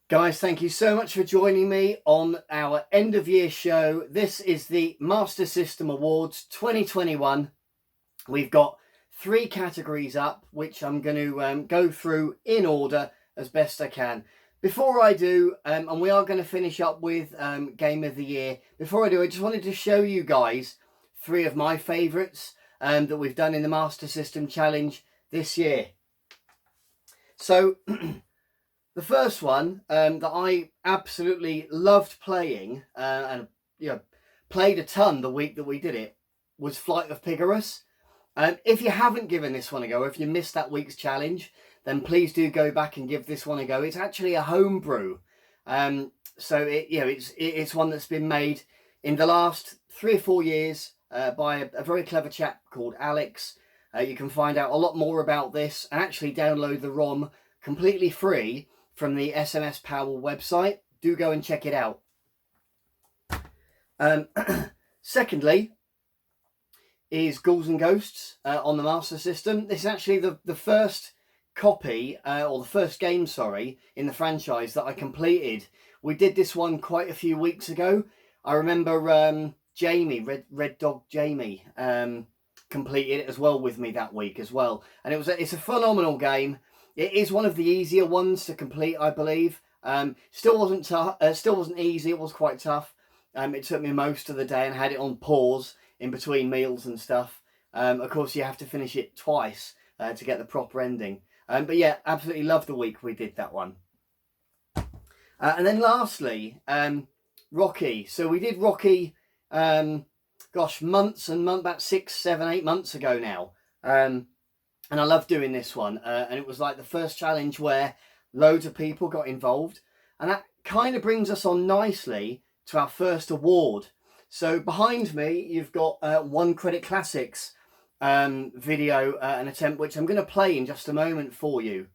Guys, thank you so much for joining me on our end of year show. This is the Master System Awards 2021. We've got 3 categories up, which I'm going to go through in order as best I can. Before I do, and we are going to finish up with Game of the Year. Before I do, I just wanted to show you guys 3 of my favourites that we've done in the Master System Challenge this year. So the first one that I absolutely loved playing and played a ton the week that we did it was Flight of Pigorus. If you haven't given this one a go, if you missed that week's challenge, then please do go back and give this one a go. It's actually a homebrew, so it's one that's been made in the last 3 or 4 years by a very clever chap called Alex. You can find out a lot more about this and actually download the ROM completely free from the SMS Power website. Do go and check it out. Secondly is Ghouls and Ghosts on the Master System. This is actually the first copy, or the first game, sorry, in the franchise that I completed. We did this one quite a few weeks ago. I remember Jamie, Red Dog Jamie, completed it as well with me that week as well. And it's a phenomenal game. It is one of the easier ones to complete, I believe. Still wasn't tough. Still wasn't easy. It was quite tough. It took me most of the day and had it on pause in between meals and stuff. Of course, you have to finish it twice to get the proper ending. But yeah, absolutely love the week we did that one. And then lastly, Rocky. So we did Rocky, months and months, about 6, 7, 8 months ago now. And I love doing this one. And it was like the first challenge where loads of people got involved. And that kind of brings us on nicely to our first award. So behind me, you've got One Credit Classics video, an attempt, which I'm going to play in just a moment for you.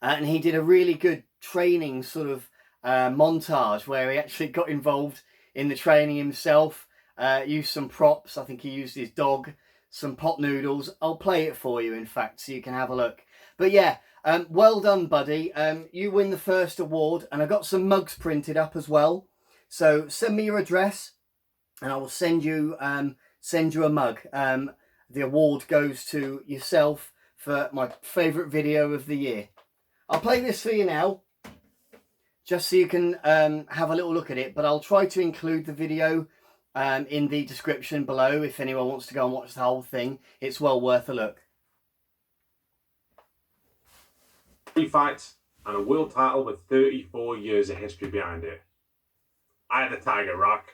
And he did a really good training sort of montage where he actually got involved in the training himself, used some props. I think he used his dog, some pot noodles. I'll play it for you, in fact, so you can have a look. But yeah, well done, buddy. You win the first award, and I've got some mugs printed up as well. So send me your address, and I will send you a mug. The award goes to yourself for my favourite video of the year. I'll play this for you now, just so you can have a little look at it. But I'll try to include the video in the description below if anyone wants to go and watch the whole thing. It's well worth a look. 3 fights and a world title with 34 years of history behind it. Eye of the Tiger, Rock.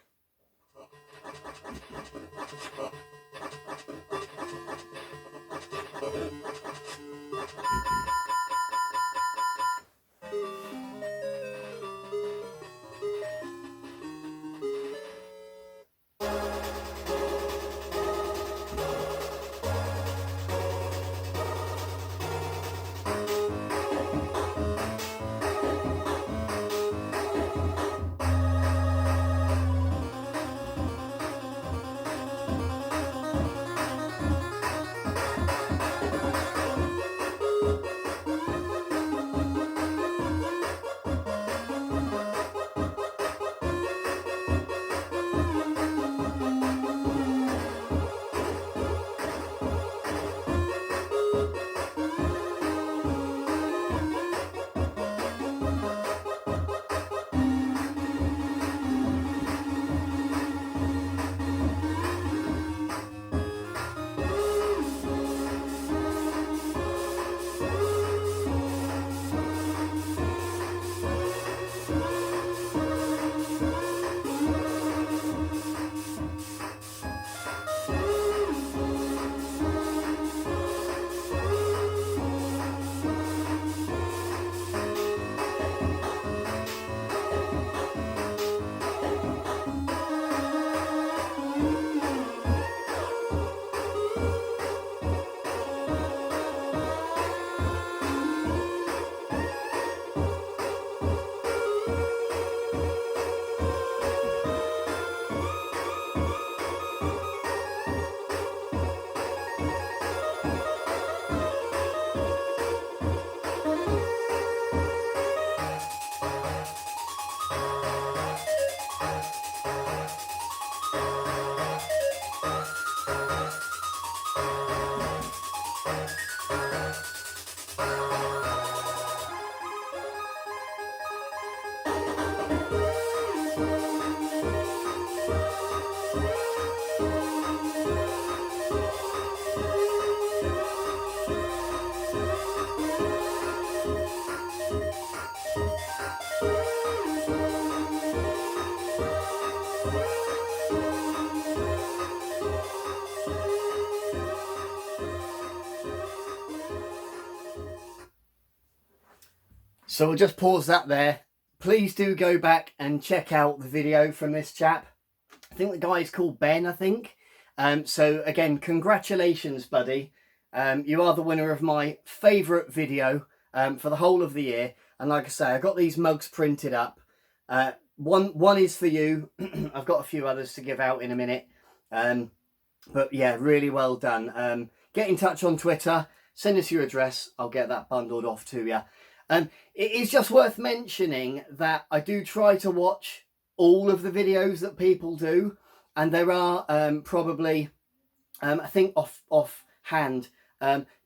So we'll just pause that there. Please do go back and check out the video from this chap. I think the guy's called Ben, I think. So again, congratulations, buddy. You are the winner of my favourite video for the whole of the year. And like I say, I got these mugs printed up. One is for you. I've got a few others to give out in a minute. But yeah, really well done. Get in touch on Twitter. Send us your address. I'll get that bundled off to you. It is just worth mentioning that I do try to watch all of the videos that people do. And there are probably, I think offhand,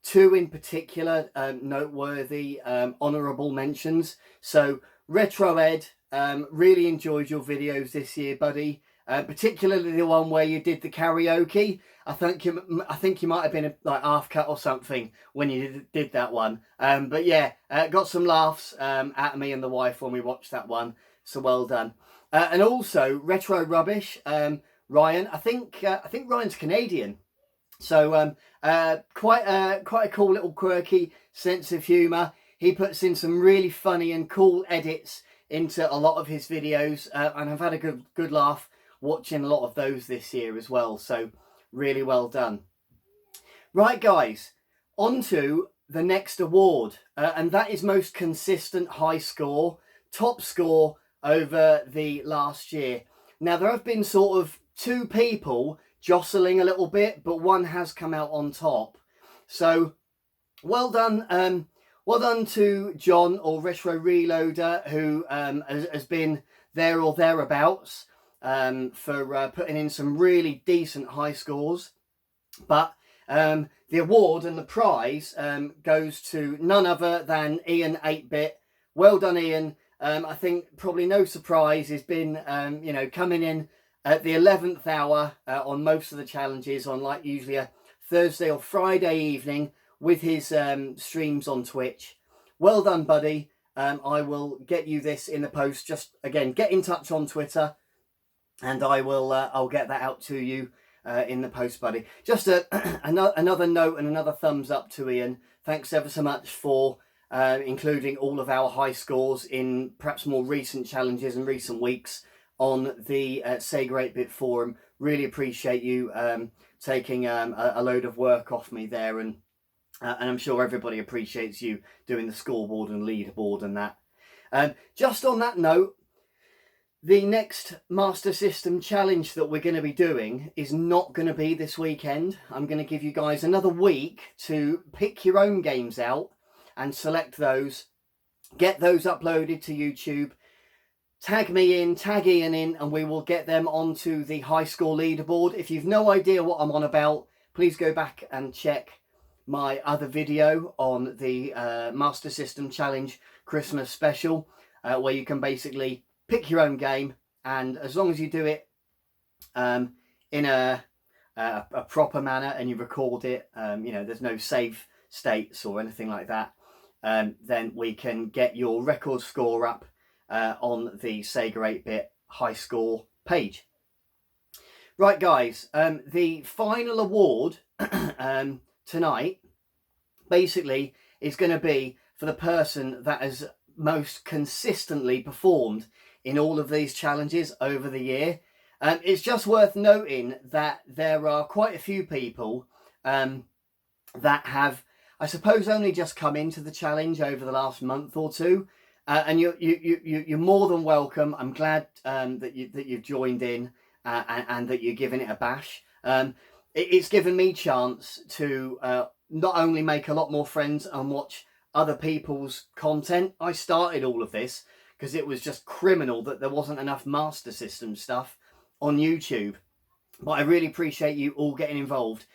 two in particular noteworthy honourable mentions. So Retro Ed, really enjoyed your videos this year, buddy. Particularly the one where you did the karaoke. I think you might have been like half cut or something when you did that one. But yeah, got some laughs out of me and the wife when we watched that one. So well done. And also Retro Rubbish, Ryan. I think Ryan's Canadian. So quite a cool little quirky sense of humour. He puts in some really funny and cool edits into a lot of his videos, and I've had a good laugh watching a lot of those this year as well. So really well done. Right, guys, on to the next award, and that is most consistent high score, top score over the last year. Now there have been sort of two people jostling a little bit, but one has come out on top. So well done. Well done to John or Retro Reloader, who has been there or thereabouts for putting in some really decent high scores. But the award and the prize goes to none other than Ian 8-Bit. Well done, Ian. I think probably no surprise, he's been coming in at the 11th hour on most of the challenges on like usually a Thursday or Friday evening with his streams on Twitch. Well done, buddy. I will get you this in the post. Just again, get in touch on Twitter and I will I'll get that out to you in the post, buddy. Just another note and another thumbs up to Ian. Thanks ever so much for including all of our high scores in perhaps more recent challenges and recent weeks on the Sega 8-Bit forum. Really appreciate you taking a load of work off me there, and I'm sure everybody appreciates you doing the scoreboard and leaderboard and that. Just on that note, the next Master System challenge that we're going to be doing is not going to be this weekend. I'm going to give you guys another week to pick your own games out and select those, get those uploaded to YouTube, tag me in, tag Ian in, and we will get them onto the high score leaderboard. If you've no idea what I'm on about, please go back and check my other video on the Master System Challenge Christmas special, where you can basically pick your own game, and as long as you do it in a proper manner and you record it, there's no save states or anything like that, then we can get your record score up on the Sega 8-Bit high score page. Right, guys, the final award tonight basically is going to be for the person that has most consistently performed in all of these challenges over the year. It's just worth noting that there are quite a few people that have, I suppose, only just come into the challenge over the last month or two, and you're more than welcome. I'm glad that you've joined in and that you're giving it a bash. It's given me chance to not only make a lot more friends and watch other people's content. I started all of this because it was just criminal that there wasn't enough Master System stuff on YouTube. But I really appreciate you all getting involved.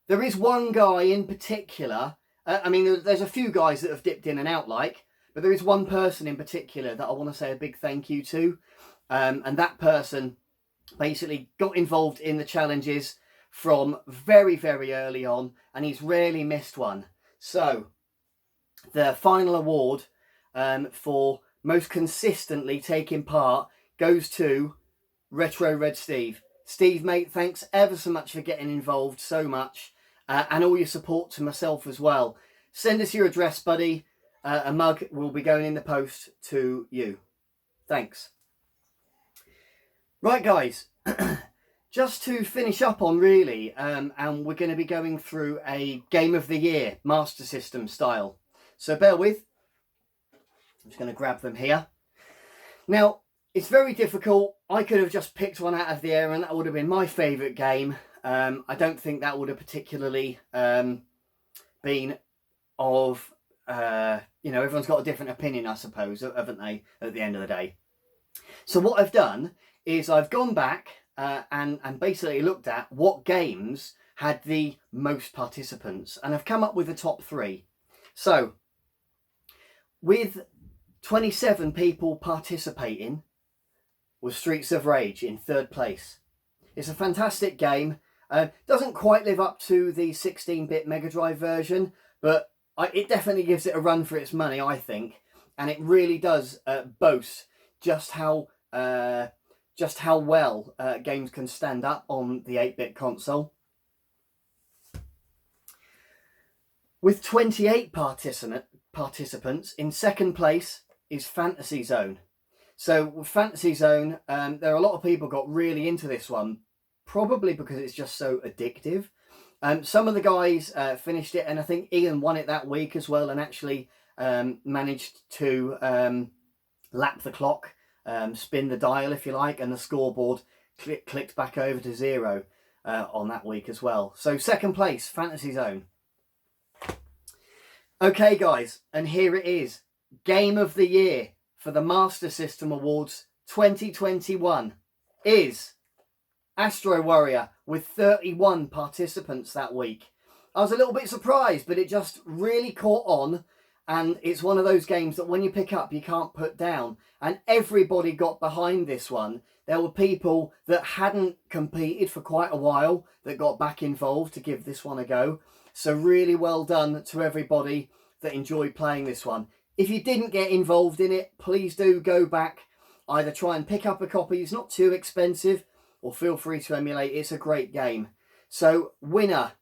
There is one guy in particular, there's a few guys that have dipped in and out but there is one person in particular that I want to say a big thank you to. And that person basically got involved in the challenges from very, very early on, and he's rarely missed one. So the final award for most consistently taking part goes to Retro Red Steve. Steve, mate, thanks ever so much for getting involved so much, and all your support to myself as well. Send us your address, buddy. a mug will be going in the post to you. Thanks. Right, guys, just to finish up on really, and we're going to be going through a Game of the Year, Master System style. So bear with. I'm just going to grab them here. Now, it's very difficult. I could have just picked one out of the air and that would have been my favourite game. I don't think that would have particularly been of, everyone's got a different opinion, I suppose, haven't they, at the end of the day. So what I've done is I've gone back and basically looked at what games had the most participants, and I've come up with the top 3. So with 27 people participating was Streets of Rage in 3rd place. It's a fantastic game. Doesn't quite live up to the 16-bit Mega Drive version, but it definitely gives it a run for its money, I think, and it really does boast just how well games can stand up on the 8-bit console. With 28 participants, in 2nd place is Fantasy Zone. So with Fantasy Zone, there are a lot of people got really into this one, probably because it's just so addictive. Some of the guys finished it, and I think Ian won it that week as well, and actually managed to lap the clock, spin the dial if you like, and the scoreboard clicked back over to 0 on that week as well. So 2nd place, Fantasy Zone. Okay guys, and here it is. Game of the Year for the Master System Awards 2021 is Astro Warrior, with 31 participants that week. I was a little bit surprised, but it just really caught on, and it's one of those games that when you pick up you can't put down, and everybody got behind this one. There were people that hadn't competed for quite a while that got back involved to give this one a go. So really well done to everybody that enjoyed playing this one. If you didn't get involved in it, please do go back. Either try and pick up a copy, it's not too expensive, or feel free to emulate. It's a great game. So winner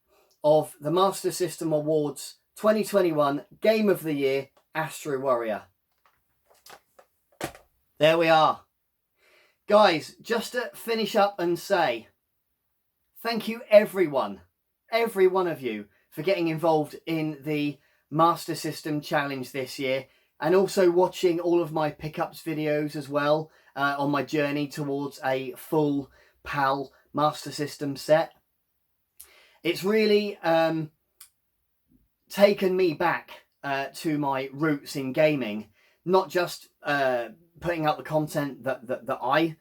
of the Master System Awards 2021 Game of the Year, Astro Warrior. There we are. Guys, just to finish up and say, thank you everyone, every one of you, for getting involved in the Master System Challenge this year, and also watching all of my pickups videos as well on my journey towards a full PAL Master System set. It's really taken me back to my roots in gaming, not just putting out the content that I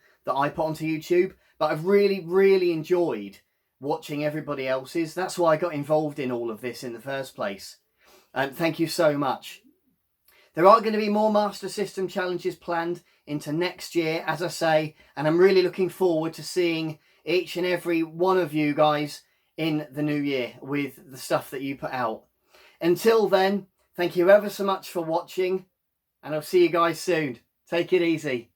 put onto YouTube, but I've really enjoyed watching everybody else's. That's why I got involved in all of this in the first place. Thank you so much. There are going to be more Master System challenges planned into next year, as I say, and I'm really looking forward to seeing each and every one of you guys in the new year with the stuff that you put out. Until then, thank you ever so much for watching, and I'll see you guys soon. Take it easy.